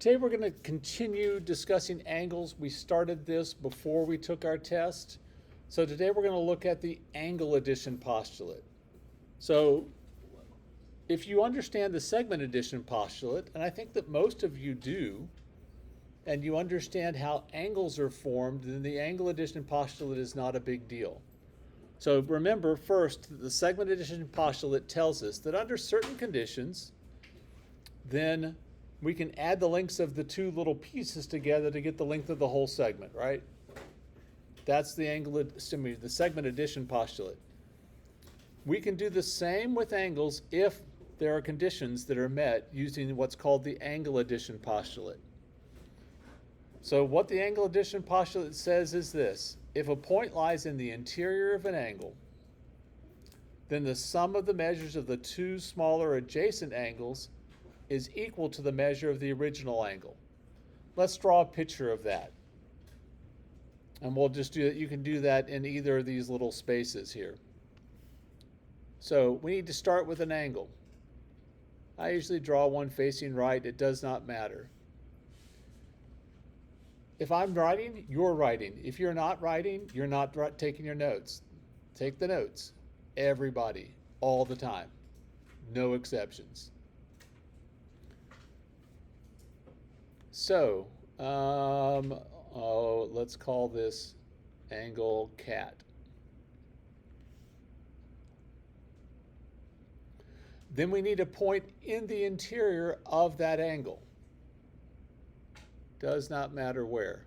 Today we're going to continue discussing angles. We started this before we took our test. So today we're going to look at the angle addition postulate. So if you understand the segment addition postulate, and I think that most of you do, and you understand how angles are formed, then the angle addition postulate is not a big deal. So remember first, the segment addition postulate tells us that under certain conditions, then we can add the lengths of the two little pieces together to get the length of the whole segment, right? That's the segment addition postulate. We can do the same with angles if there are conditions that are met using what's called the angle addition postulate. So what the angle addition postulate says is this: if a point lies in the interior of an angle, then the sum of the measures of the two smaller adjacent angles is equal to the measure of the original angle. Let's draw a picture of that. And we'll just do that. You can do that in either of these little spaces here. So we need to start with an angle. I usually draw one facing right. It does not matter. If I'm writing, you're writing. If you're not writing, you're not taking your notes. Take the notes. Everybody, all the time. No exceptions. So, let's call this angle cat. Then we need a point in the interior of that angle. Does not matter where.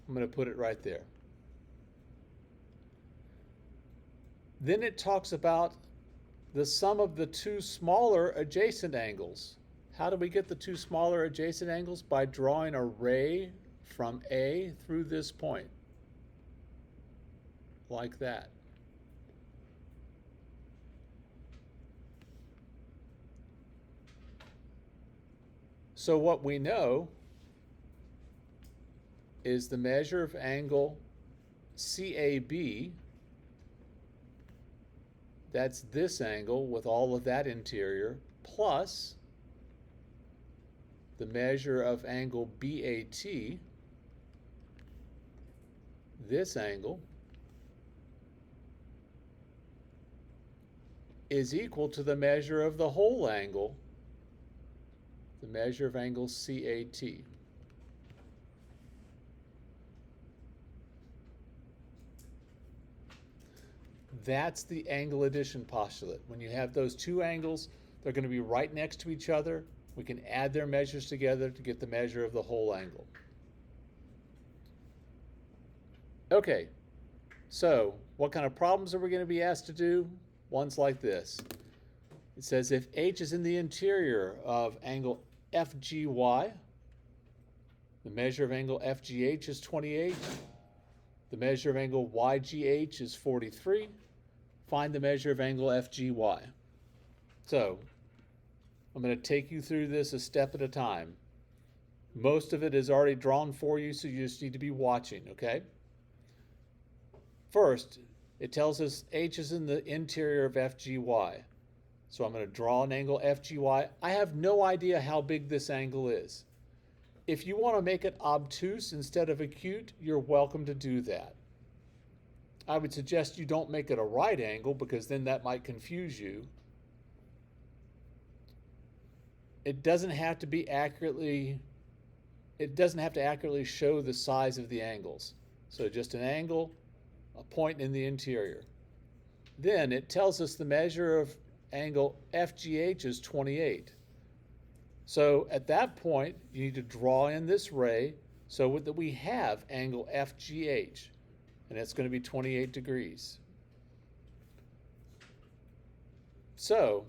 I'm going to put it right there. Then it talks about the sum of the two smaller adjacent angles. How do we get the two smaller adjacent angles? By drawing a ray from A through this point, like that. So what we know is the measure of angle CAB, that's this angle with all of that interior, plus the measure of angle BAT, this angle, is equal to the measure of the whole angle, the measure of angle CAT. That's the angle addition postulate. When you have those two angles, they're going to be right next to each other. We can add their measures together to get the measure of the whole angle. Okay, so what kind of problems are we going to be asked to do? Ones like this. It says if H is in the interior of angle FGY, the measure of angle FGH is 28, the measure of angle YGH is 43, find the measure of angle FGY. So I'm going to take you through this a step at a time. Most of it is already drawn for you, so you just need to be watching, okay? First, it tells us H is in the interior of FGY. So I'm going to draw an angle FGY. I have no idea how big this angle is. If you want to make it obtuse instead of acute, you're welcome to do that. I would suggest you don't make it a right angle because then that might confuse you. It doesn't have to accurately show the size of the angles. So just an angle, a point in the interior. Then it tells us the measure of angle FGH is 28. So at that point, you need to draw in this ray so that we have angle FGH, and it's going to be 28 degrees. So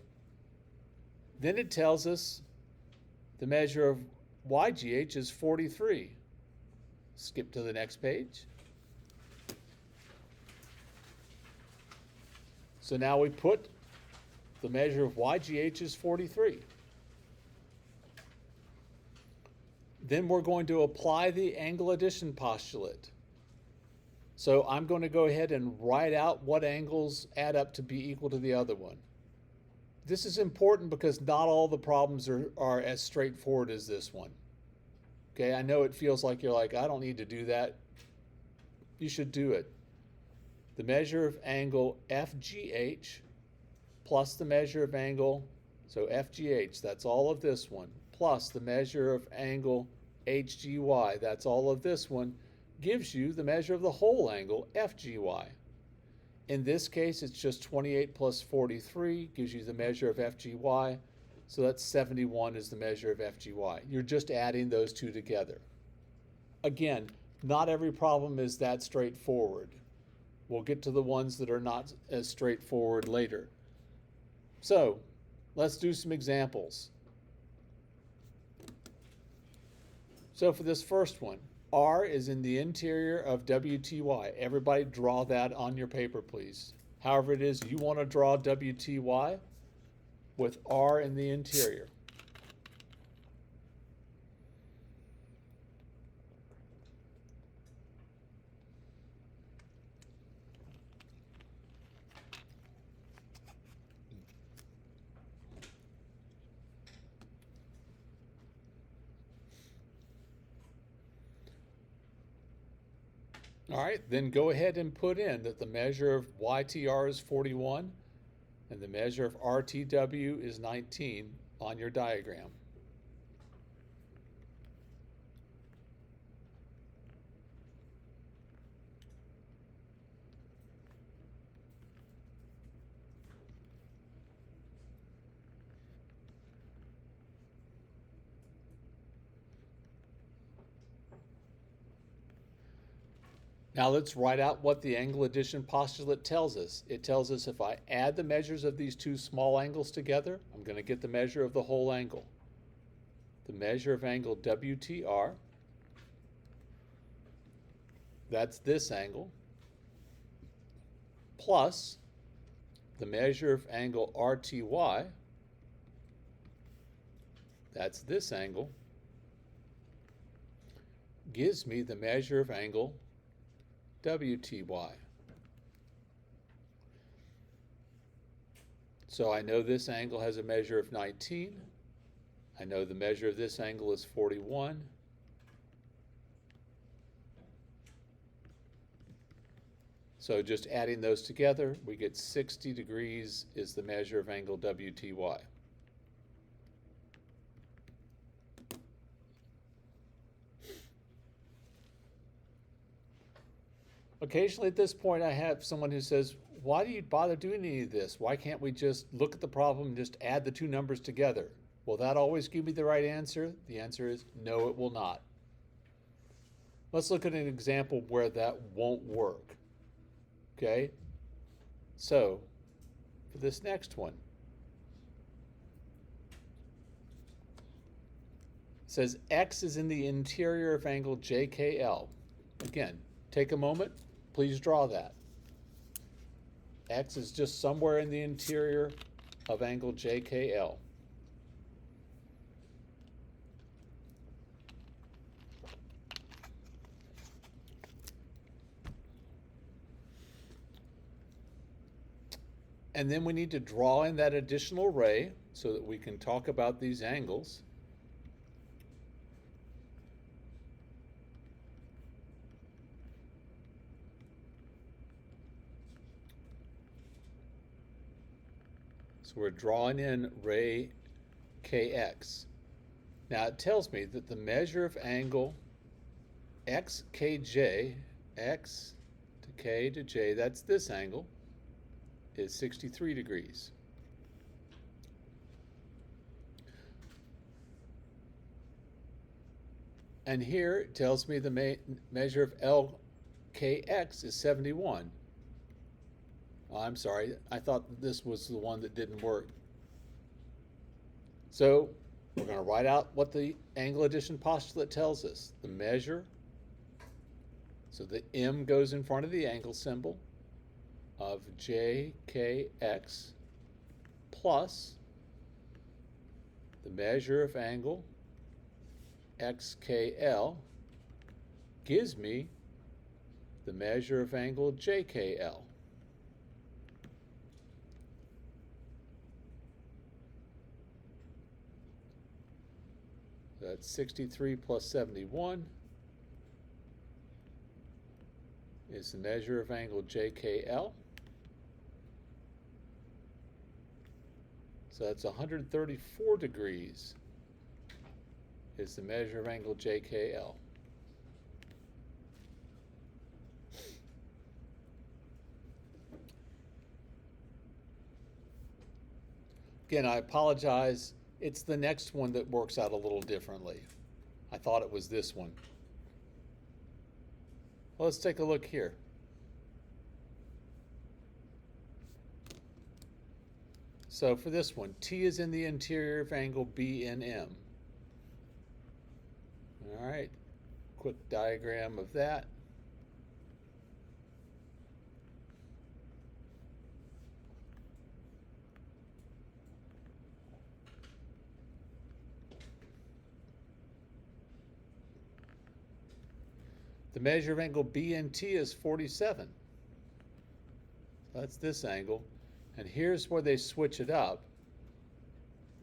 then it tells us the measure of YGH is 43. Skip to the next page. So now we put the measure of YGH is 43. Then we're going to apply the angle addition postulate. So I'm going to go ahead and write out what angles add up to be equal to the other one. This is important because not all the problems are as straightforward as this one. Okay, I know it feels like you're like, I don't need to do that. You should do it. The measure of angle FGH plus the measure of angle, so FGH, that's all of this one, plus the measure of angle HGY, that's all of this one, gives you the measure of the whole angle FGY. In this case, it's just 28 plus 43 gives you the measure of FGY. So that's 71 is the measure of FGY. You're just adding those two together. Again, not every problem is that straightforward. We'll get to the ones that are not as straightforward later. So let's do some examples. So for this first one, R is in the interior of WTY. Everybody draw that on your paper, please. However it is you want to draw WTY with R in the interior. All right, then go ahead and put in that the measure of YTR is 41 and the measure of RTW is 19 on your diagram. Now let's write out what the angle addition postulate tells us. It tells us if I add the measures of these two small angles together, I'm going to get the measure of the whole angle. The measure of angle WTR, that's this angle, plus the measure of angle RTY, that's this angle, gives me the measure of angle WTY. So I know this angle has a measure of 19. I know the measure of this angle is 41. So just adding those together, we get 60 degrees is the measure of angle WTY. Occasionally at this point I have someone who says, why do you bother doing any of this? Why can't we just look at the problem and just add the two numbers together? Will that always give me the right answer? The answer is no, it will not. Let's look at an example where that won't work. Okay? So, for this next one, it says X is in the interior of angle JKL. Again, take a moment. Please draw that. X is just somewhere in the interior of angle JKL. And then we need to draw in that additional ray so that we can talk about these angles. So we're drawing in ray KX. Now it tells me that the measure of angle XKJ, X to K to J, that's this angle, is 63 degrees. And here it tells me the measure of LKX is 71. Oh, I'm sorry, I thought this was the one that didn't work. So we're going to write out what the angle addition postulate tells us. The measure, so the M goes in front of the angle symbol, of JKX plus the measure of angle XKL gives me the measure of angle JKL. that's 63 plus 71 is the measure of angle JKL. So that's 134 degrees is the measure of angle JKL. Again, I apologize. It's the next one that works out a little differently. I thought it was this one. Well, let's take a look here. So for this one, T is in the interior of angle BNM. All right, quick diagram of that. The measure of angle BNT is 47. That's this angle. And here's where they switch it up.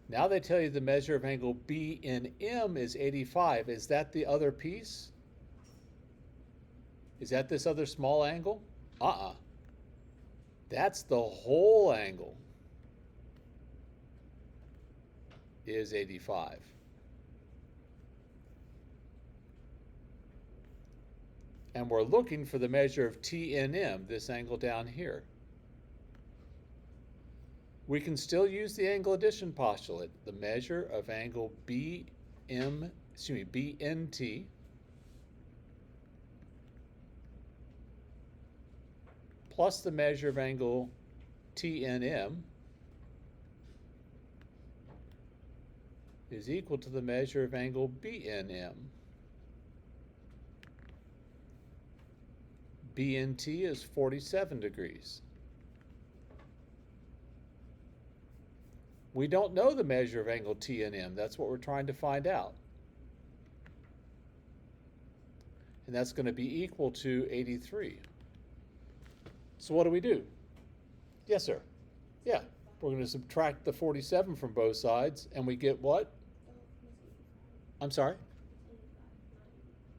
Now they tell you the measure of angle BNM is 85. Is that the other piece? Is that this other small angle? That's the whole angle is 85. And we're looking for the measure of TNM, this angle down here. We can still use the angle addition postulate, the measure of angle BNT plus the measure of angle TNM is equal to the measure of angle BNM. BNT is 47 degrees. We don't know the measure of angle TNM. That's what we're trying to find out. And that's going to be equal to 83. So what do we do? Yes, sir. Yeah, we're going to subtract the 47 from both sides, and we get what? I'm sorry?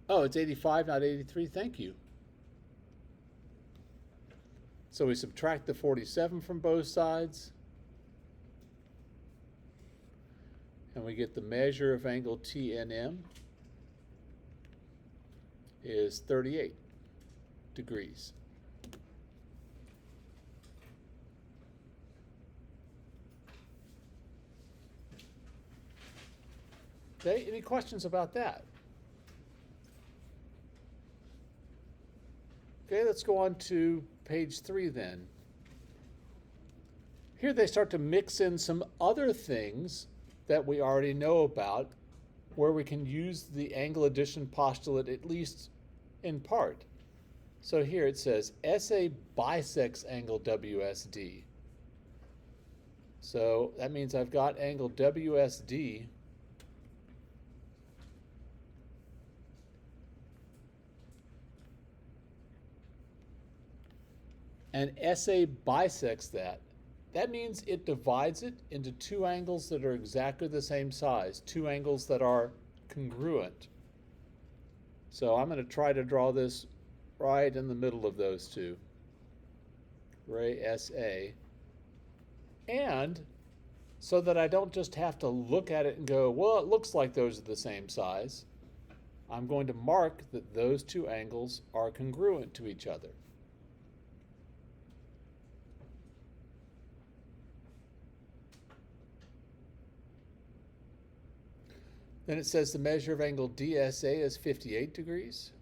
Oh, it's 85, not 83. Thank you. So we subtract the 47 from both sides, and we get the measure of angle TNM is 38 degrees. Okay, any questions about that? Okay, let's go on to page 3 then. Here they start to mix in some other things that we already know about, where we can use the angle addition postulate at least in part. So here it says SA bisects angle WSD. So that means I've got angle WSD and SA bisects that. That means it divides it into two angles that are exactly the same size, two angles that are congruent. So I'm going to try to draw this right in the middle of those two. Ray SA. And so that I don't just have to look at it and go, well, it looks like those are the same size, I'm going to mark that those two angles are congruent to each other. Then it says the measure of angle DSA is 58 degrees.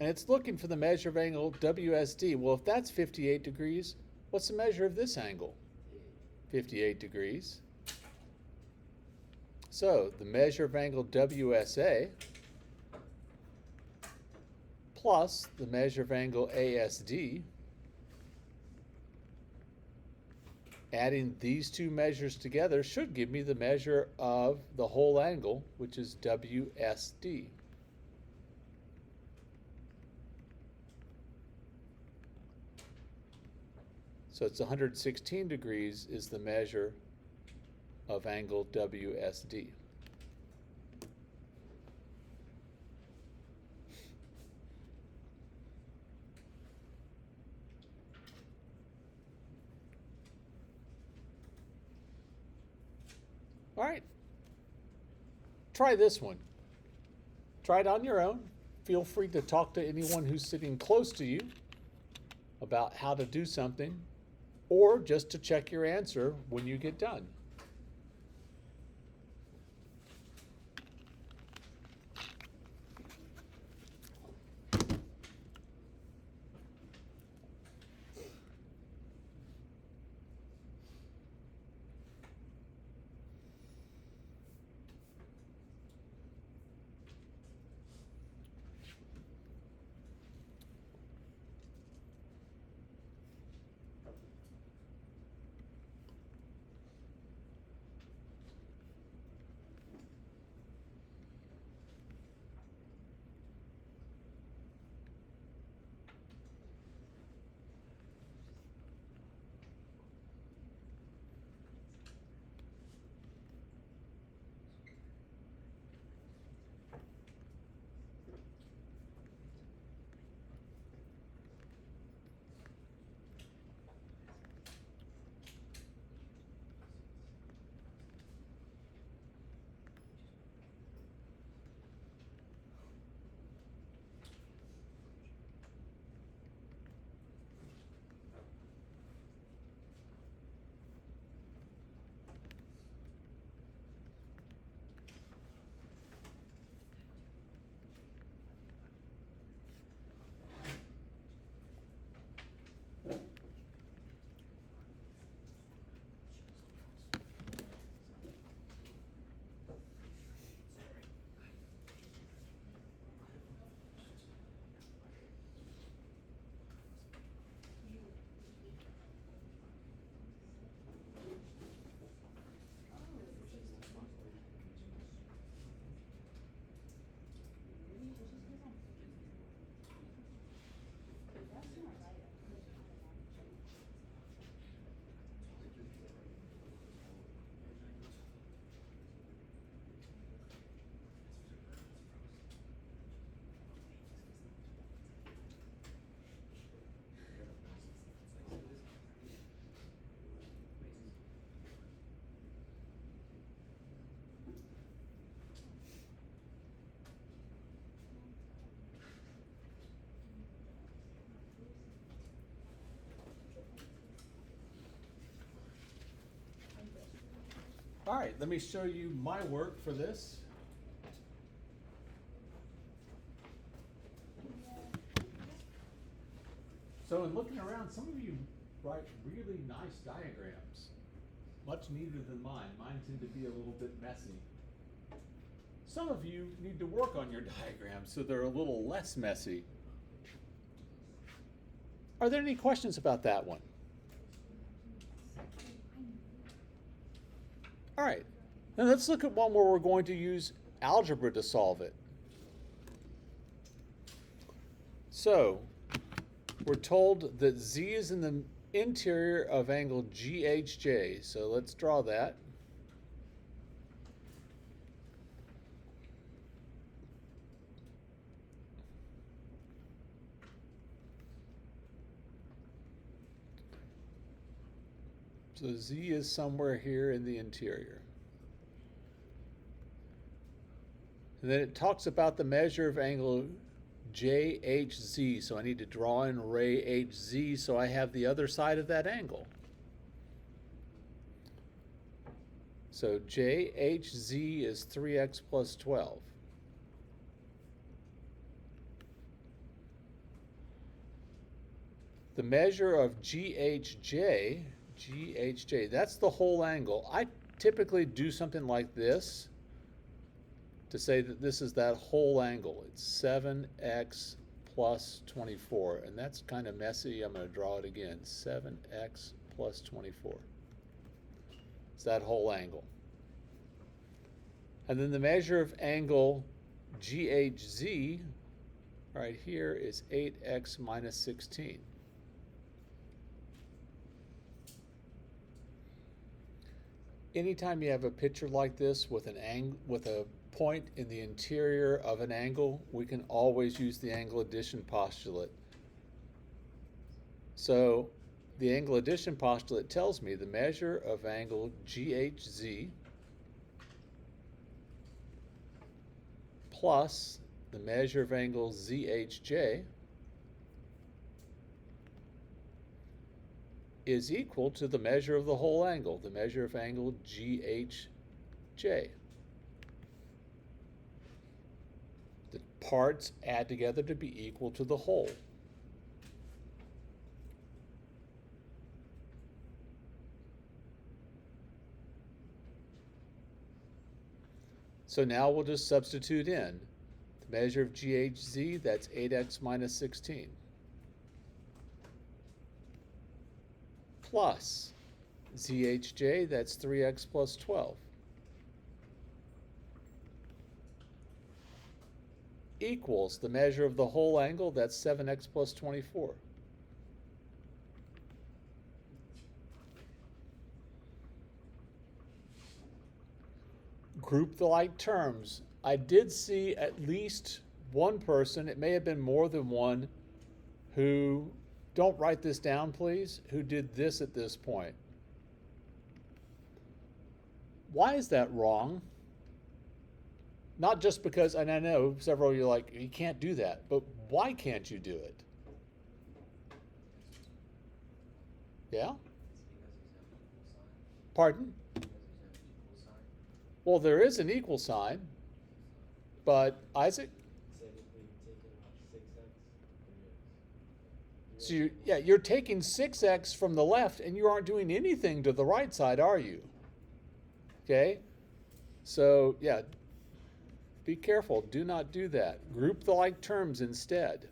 And it's looking for the measure of angle WSD. Well, if that's 58 degrees, what's the measure of this angle? 58 degrees. So the measure of angle WSA plus the measure of angle ASD, adding these two measures together should give me the measure of the whole angle, which is WSD. So it's 116 degrees is the measure of angle WSD. All right, try this one. Try it on your own. Feel free to talk to anyone who's sitting close to you about how to do something, or just to check your answer when you get done. All right, let me show you my work for this. So in looking around, some of you write really nice diagrams, much neater than mine. Mine tend to be a little bit messy. Some of you need to work on your diagrams so they're a little less messy. Are there any questions about that one? All right, now let's look at one where we're going to use algebra to solve it. So, we're told that Z is in the interior of angle GHJ. So let's draw that. So Z is somewhere here in the interior. And then it talks about the measure of angle JHZ. So I need to draw in ray HZ so I have the other side of that angle. So JHZ is 3x plus 12. The measure of GHJ, that's the whole angle. I typically do something like this to say that this is that whole angle. It's 7x plus 24. And that's kind of messy. I'm going to draw it again. 7x plus 24. It's that whole angle. And then the measure of angle GHZ right here is 8x minus 16. Anytime you have a picture like this with with a point in the interior of an angle, we can always use the angle addition postulate. So the angle addition postulate tells me the measure of angle GHZ plus the measure of angle ZHJ is equal to the measure of the whole angle, the measure of angle GHJ. The parts add together to be equal to the whole. So now we'll just substitute in the measure of GHZ, that's 8x minus 16, plus ZHJ, that's 3x plus 12, equals the measure of the whole angle, that's 7x plus 24. Group the like terms. I did see at least one person, it may have been more than one, who, don't write this down please, who did this at this point. Why is that wrong? Not just because, and I know several of you are like, you can't do that, but why can't you do it? Yeah? Pardon? Well, there is an equal sign, but Isaac? So you're taking 6x from the left and you aren't doing anything to the right side, are you? Okay? So, yeah, be careful. Do not do that. Group the like terms instead.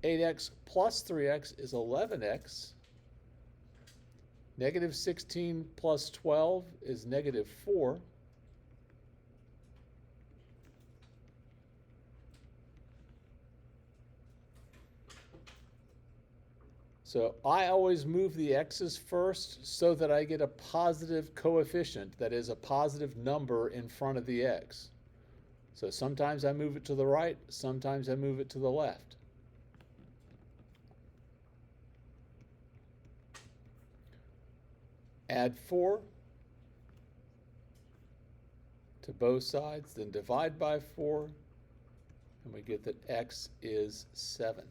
8x plus 3x is 11x. Negative 16 plus 12 is negative 4. So I always move the x's first so that I get a positive coefficient, that is a positive number in front of the x. So sometimes I move it to the right, sometimes I move it to the left. Add 4 to both sides, then divide by 4, and we get that x is 7.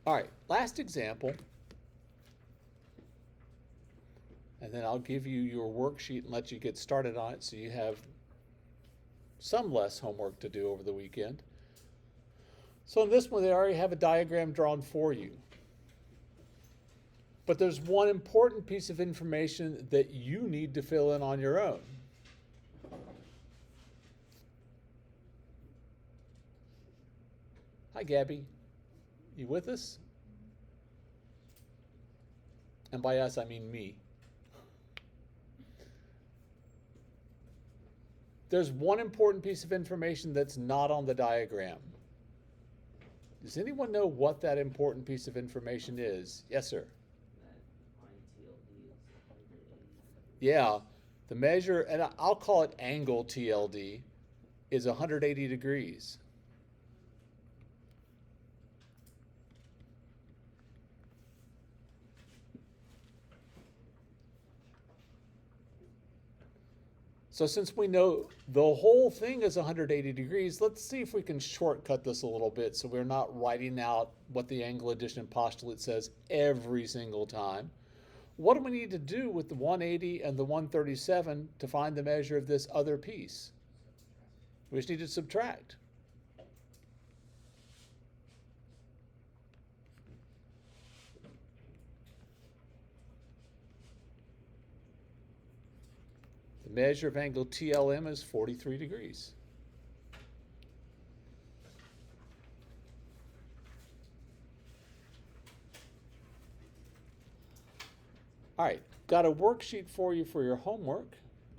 All right, last example. And then I'll give you your worksheet and let you get started on it so you have some less homework to do over the weekend. So in this one, they already have a diagram drawn for you. But there's one important piece of information that you need to fill in on your own. Hi, Gabby. You with us? And by us, I mean me. There's one important piece of information that's not on the diagram. Does anyone know what that important piece of information is? Yes, sir. Yeah, the measure, and I'll call it angle TLD, is 180 degrees. So since we know the whole thing is 180 degrees, let's see if we can shortcut this a little bit so we're not writing out what the angle addition postulate says every single time. What do we need to do with the 180 and the 137 to find the measure of this other piece? We just need to subtract. The measure of angle TLM is 43 degrees. All right, got a worksheet for you for your homework.